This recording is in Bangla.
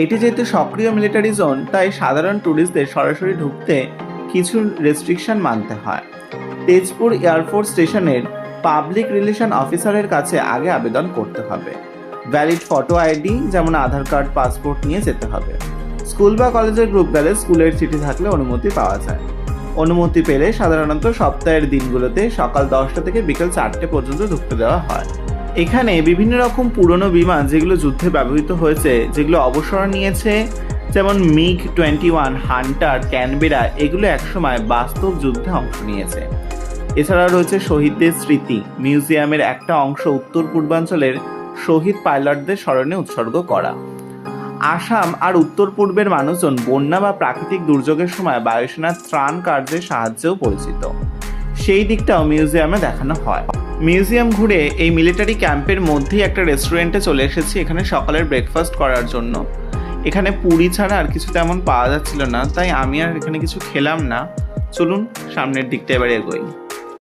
এটি যেহেতু সক্রিয় মিলিটারি জোন, তাই সাধারণ ট্যুরিস্টদের সরাসরি ঢুকতে কিছু রেস্ট্রিকশন মানতে হয়। তেজপুর এয়ারফোর্স স্টেশনের পাবলিক রিলেশন অফিসারের কাছে আগে আবেদন করতে হবে। ভ্যালিড ফটো আইডি যেমন আধার কার্ড, পাসপোর্ট নিয়ে যেতে হবে। স্কুল বা কলেজের গ্রুপ গেলে স্কুলের চিঠি থাকলে অনুমতি পাওয়া যায়। অনুমতি পেলে সাধারণত সপ্তাহের দিনগুলোতে সকাল 10টা থেকে বিকেল 4টে পর্যন্ত ঢুকতে দেওয়া হয়। এখানে বিভিন্ন রকম পুরনো বিমান যেগুলো যুদ্ধে ব্যবহৃত হয়েছে, যেগুলো অবসর নিয়েছে, যেমন MiG-21, হান্টার, ক্যানবেরা, এগুলো একসময় বাস্তব যুদ্ধে অংশ নিয়েছে। এছাড়া রয়েছে শহীদদের স্মৃতি মিউজিয়ামের একটা অংশ উত্তর পূর্বাঞ্চলের শহীদ পাইলটদের স্মরণে উৎসর্গ করা। আসাম আর উত্তর পূর্বের মানুষজন বন্যা বা প্রাকৃতিক দুর্যোগের সময় বায়ুসেনার ত্রাণ কার্যের সাহায্যেও পরিচিত। সেই দিকটাও মিউজিয়ামে দেখানো হয়। মিউজিয়াম ঘুরে এই মিলিটারি ক্যাম্পের মধ্যেই একটা রেস্টুরেন্টে চলে এসেছি এখানে সকালের ব্রেকফাস্ট করার জন্য। এখানে পুরি ছাড়া আর কিছু তেমন পাওয়া যাচ্ছিল না, তাই আমি আর এখানে কিছু খেলাম না। চলুন সামনের দিকটা এবার এগোই।